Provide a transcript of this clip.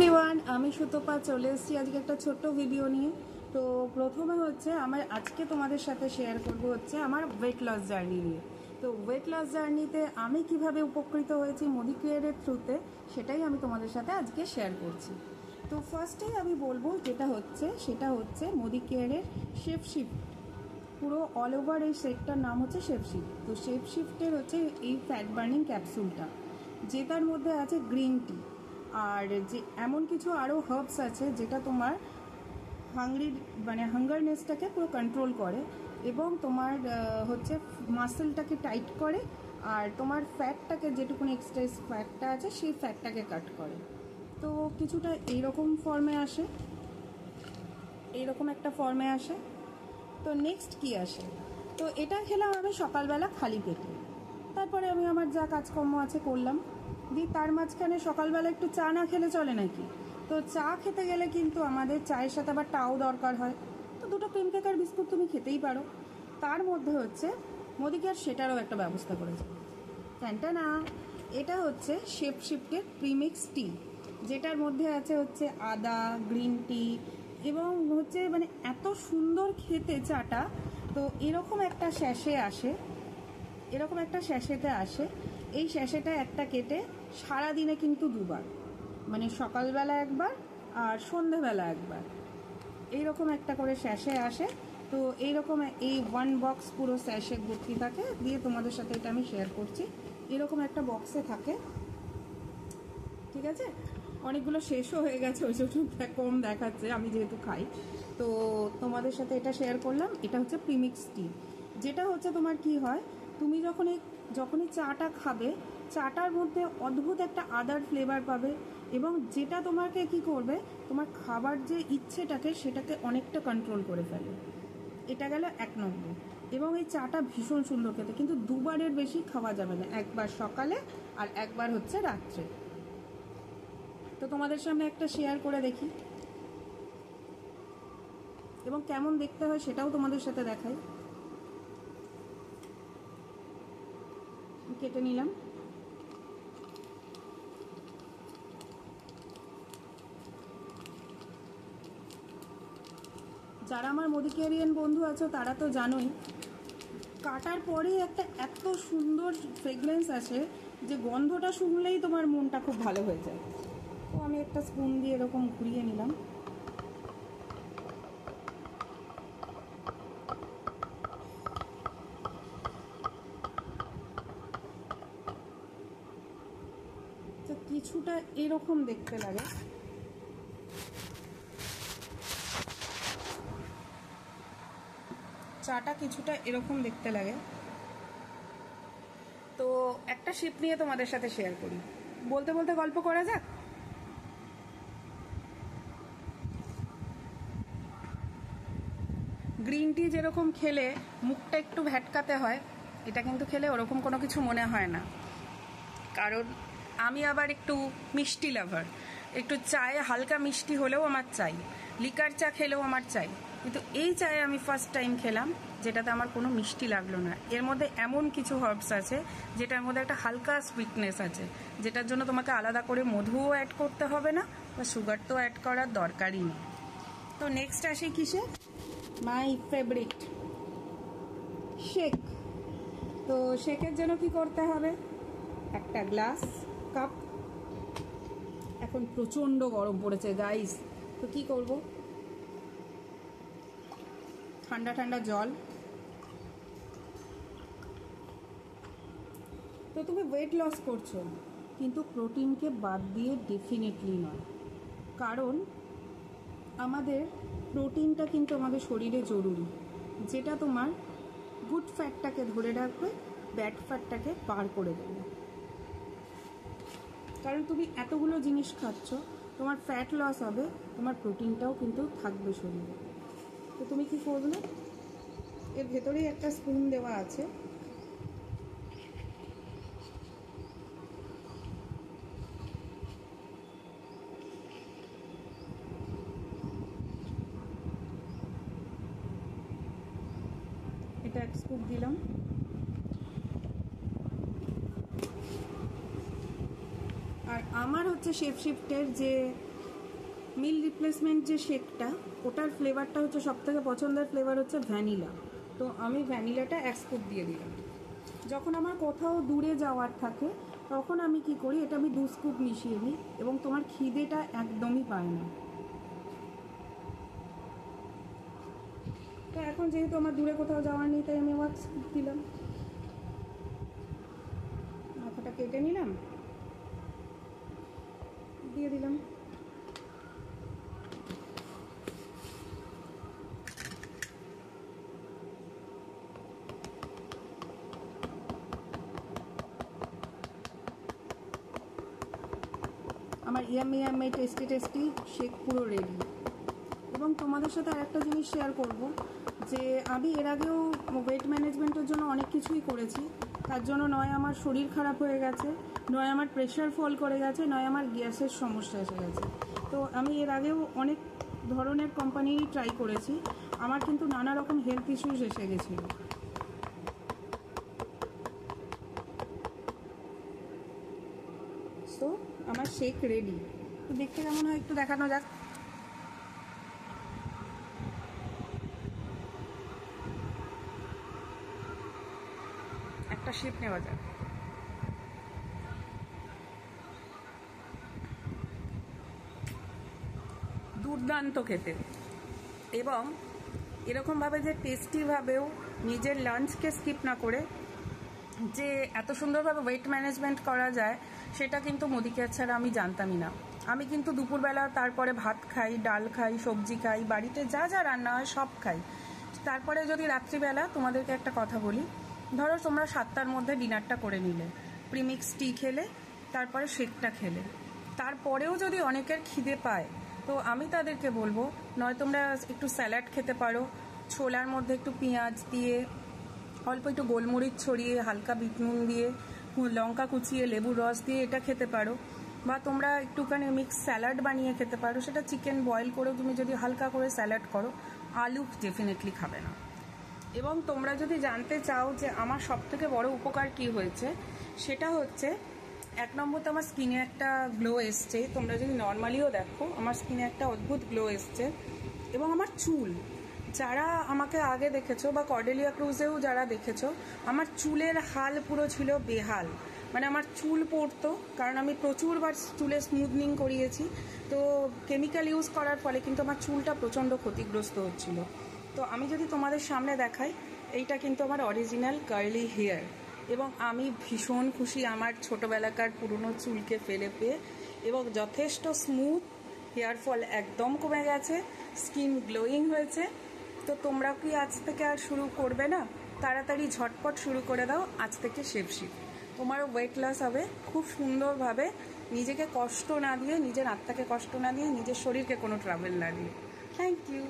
Everyone, আমি সুতপা চলে এসেছি আজকে একটা ছোট্ট ভিডিও নিয়ে। তো প্রথমে হচ্ছে আমার আজকে তোমাদের সাথে শেয়ার করব হচ্ছে আমার ওয়েট লস জার্নি নিয়ে। তো ওয়েট লস জার্নিতে আমি কিভাবে উপকৃত হয়েছি মোদি কেয়ারের থ্রুতে, সেটাই আমি তোমাদের সাথে আজকে শেয়ার করছি। তো ফার্স্টেই আমি বলবো সেটা হচ্ছে মোদি কেয়ারের শেপ শিফট। পুরো অল ওভার এই সেটটার নাম হচ্ছে শেপ শিফট। তো শেপ শিফটের হচ্ছে এই ফ্যাট বার্নিং ক্যাপসুলটা, যেটার মধ্যে আছে গ্রিন টি আর যে এমন কিছু আরও হার্বস আছে যেটা তোমার হাঙ্গারনেসটাকে পুরো কন্ট্রোল করে এবং তোমার হচ্ছে মাসেলটাকে টাইট করে আর তোমার ফ্যাটটাকে যেটুকুনি এক্সট্রেস ফ্যাটটা আছে সেই ফ্যাটটাকে কাট করে। তো কিছুটা এইরকম একটা ফর্মে আসে। তো নেক্সট কি আসে, তো এটা খেলাম আমি সকালবেলা খালি পেটে। তারপরে আমি আমার যা কাজকর্ম আছে করলাম, দিয়ে তার মাঝখানে সকালবেলা একটু চা না খেলে চলে নাকি? তো চা খেতে গেলে কিন্তু আমাদের চায়ের সাথে আবার টাও দরকার হয়। তো দুটো ক্রিম কেক আর বিস্কুট তুমি খেতেই পারো। তার মধ্যে হচ্ছে মোদি কেয়ার সেটারও একটা ব্যবস্থা করেছে। ফ্যানটা না, এটা হচ্ছে শেপ শিফটের প্রিমিক্স টি, যেটার মধ্যে আছে হচ্ছে আদা, গ্রিন টি এবং হচ্ছে এত সুন্দর খেতে চাটা। তো এরকম একটা স্যাশেতে আসে। এই স্যাশেটা একটা কেটে সারাদিনে কিন্তু দুবার, সকালবেলা একবার আর সন্ধেবেলা একবার, এইরকম একটা করে স্যাশে আসে। তো এইরকম এই ওয়ান বক্স পুরো স্যাশে ভর্তি থাকে। দিয়ে তোমাদের সাথে এটা আমি শেয়ার করছি। এরকম একটা বক্সে থাকে, ঠিক আছে? অনেকগুলো শেষও হয়ে গেছে, ওই জন্য কম দেখাচ্ছে আমি যেহেতু খাই। তো তোমাদের সাথে এটা শেয়ার করলাম। এটা হচ্ছে প্রিমিক্স টি, যেটা হচ্ছে তোমার কি হয়, তুমি যখনই চাটা খাবে, চাটার মধ্যে অদ্ভুত একটা আদার ফ্লেভার পাবে এবং যেটা তোমাকে কি করবে, তোমার খাবার যে ইচ্ছেটাকে সেটাকে অনেকটা কন্ট্রোল করে ফেলে। এটা গেল 1 নম্বর। এবং এই চাটা ভীষণ সুন্দর খেতে, কিন্তু দুবারের বেশি খাওয়া যাবে না, একবার সকালে আর একবার হচ্ছে রাত্রে। তো তোমাদের সামনে একটা শেয়ার করে দেখি এবং কেমন দেখতে হয় সেটাও তোমাদের সাথে দেখাই। কেটে নিলাম। যারা আমার মোদি কেয়ারিয়ান বন্ধু আছো তারা তো জানোই, কাটার পরেই একটা এত সুন্দর ফ্রেগরেন্স আসে যে গন্ধটা শুনলেই তোমার মনটা খুব ভালো হয়ে যায়। তো আমি একটা স্পুন দিয়ে এরকম ঘুরিয়ে নিলাম। তো কিছুটা এরকম দেখতে লাগে। চাটা কিছুটা এরকম দেখতে লাগে। তো একটা শিপ নিয়ে তোমাদের সাথে শেয়ার করি, বলতে বলতে গল্প করা যাক। গ্রিন টি যেরকম খেলে মুখটা একটু ভ্যাটকাতে হয়, এটা কিন্তু খেলে ওরকম কোনো কিছু মনে হয় না। কারণ আমি আবার একটু মিষ্টি লাভার, একটু চায়ে হালকা মিষ্টি হলেও আমার চাই, লিকার চা খেলেও আমার চাই। কিন্তু এই চায়ে আমি ফার্স্ট টাইম খেলাম যেটাতে আমার কোনো মিষ্টি লাগলো না। এর মধ্যে এমন কিছু হার্বস আছে যেটার মধ্যে একটা হালকা সুইটনেস আছে, যেটার জন্য তোমাকে আলাদা করে মধুও অ্যাড করতে হবে না বা সুগার তো অ্যাড করার দরকারই নেই। তো নেক্সট আসি কিসে, মাই ফেভারিট শেক। তো শেকের জন্য কি করতে হবে, একটা গ্লাস কাপ। এখন প্রচণ্ড গরম পড়েছে গাইস, তো কি করব, ঠান্ডা ঠান্ডা জল। তো তুমি ওয়েট লস করছো, কিন্তু প্রোটিনকে বাদ দিয়ে ডেফিনেটলি নয়। কারণ আমাদের প্রোটিনটা কিন্তু আমাদের শরীরে জরুরি, যেটা তোমার গুড ফ্যাটটাকে ধরে রাখবে, ব্যাড ফ্যাটটাকে পার করে দেবে। কারণ তুমি এতগুলো জিনিস খাচ্ছ, তোমার ফ্যাট লস হবে, তোমার প্রোটিনটাও কিন্তু থাকবে শরীরে। তো তুমি কি করবে, এর ভেতরেই একটা স্পুন দেওয়া আছে। এটা 1 স্কুপ দিলাম। আর আমার হচ্ছে শেপ শিফটের যে মিল রিপ্লেসমেন্ট যে শেকটা, ওটার ফ্লেভারটা হচ্ছে সবথেকে পছন্দের ফ্লেভার হচ্ছে ভ্যানিলা। তো আমি ভ্যানিলাটা 1 স্কুপ দিয়ে দিলাম। যখন আমার কোথাও দূরে যাওয়ার থাকে তখন আমি কি করি, এটা আমি 2 স্কুপ মিশিয়ে দিই এবং তোমার খিদেটা একদমই পায় না। তো এখন যেহেতু আমার দূরে কোথাও যাওয়ার নেই তাই আমি 1 স্কুপ দিলাম। মাথাটা কেটে নিলাম, দিয়ে দিলাম। আমার ইয়াম্মি টেস্টি টেস্টি শেক পুরো রেডি। এবং তোমাদের সাথে আরেকটা জিনিস শেয়ার করব যে আমি এর আগেও ওয়েট ম্যানেজমেন্টের জন্য অনেক কিছুই করেছি। তার জন্য নয় আমার শরীর খারাপ হয়ে গেছে, নয় আমার প্রেশার ফল করে গেছে, নয় আমার গ্যাসের সমস্যা এসে গেছে। তো আমি এর আগেও অনেক ধরনের কোম্পানিরই ট্রাই করেছি, আমার কিন্তু নানা রকম হেলথ ইস্যুস এসে গেছিলো। তো আমার শেক রেডি। তো দেখতে কেমন হয় একটু দেখানো যাক। একটা শিপ নেওয়া যাক। দুর্দান্ত খেতে, এবং এরকমভাবে যে টেস্টিভাবেও নিজের লাঞ্চকে স্কিপ না করে যে এত সুন্দরভাবে ওয়েট ম্যানেজমেন্ট করা যায় সেটা কিন্তু মুদিকেয়ার ছাড়া আমি জানতামই না। আমি কিন্তু দুপুরবেলা তারপরে ভাত খাই, ডাল খাই, সবজি খাই, বাড়িতে যা যা রান্না হয় সব খাই। তারপরে যদি রাত্রিবেলা তোমাদেরকে একটা কথা বলি, ধরো তোমরা 7টার মধ্যে ডিনারটা করে নিলে, প্রিমিক্স টি খেলে, তারপরে শেকটা খেলে, তারপরেও যদি অনেকের খিদে পায় তো আমি তাদেরকে বলবো নয় তোমরা একটু স্যালাড খেতে পারো, ছোলার মধ্যে একটু পেঁয়াজ দিয়ে, অল্প একটু গোলমরিচ ছড়িয়ে, হালকা বিট নুন দিয়ে, লঙ্কা কুচিয়ে, লেবুর রস দিয়ে এটা খেতে পারো। বা তোমরা একটুখানি মিক্স স্যালাড বানিয়ে খেতে পারো, সেটা চিকেন বয়েল করেও তুমি যদি হালকা করে স্যালাড করো। আলু ডেফিনেটলি খাবে না। এবং তোমরা যদি জানতে চাও যে আমার সবথেকে বড় উপকার কি হয়েছে, সেটা হচ্ছে 1 নম্বর তো আমার স্কিনে একটা গ্লো এসছে। তোমরা যদি নর্মালিও দেখো আমার স্কিনে একটা অদ্ভুত গ্লো এসছে। এবং আমার চুল, যারা আমাকে আগে দেখেছো বা কর্ডেলিয়া ক্রুজেও যারা দেখেছো, আমার চুলের হাল পুরো ছিল বেহাল। মানে আমার চুল পড়তো, কারণ আমি প্রচুরবার চুলে স্মুথনিং করিয়েছি। তো কেমিক্যাল ইউজ করার ফলে কিন্তু আমার চুলটা প্রচণ্ড ক্ষতিগ্রস্ত হচ্ছিল। তো আমি যদি তোমাদের সামনে দেখাই, এইটা কিন্তু আমার অরিজিনাল কার্লি হেয়ার। এবং আমি ভীষণ খুশি আমার ছোটোবেলাকার পুরনো চুলকে ফেলে পেয়ে, এবং যথেষ্ট স্মুথ, হেয়ার ফল একদম কমে গেছে, স্কিন গ্লোয়িং হয়েছে। তো তোমরা কি আজ থেকে আর শুরু করবে না? তাড়াতাড়ি ঝটপট শুরু করে দাও আজ থেকে শেপশিপ। তোমারও ওয়েট লস হবে খুব সুন্দরভাবে, নিজেকে কষ্ট না দিয়ে, নিজের আত্মাকে কষ্ট না দিয়ে, নিজের শরীরকে কোনো ট্রাভেল না দিয়ে। Thank you.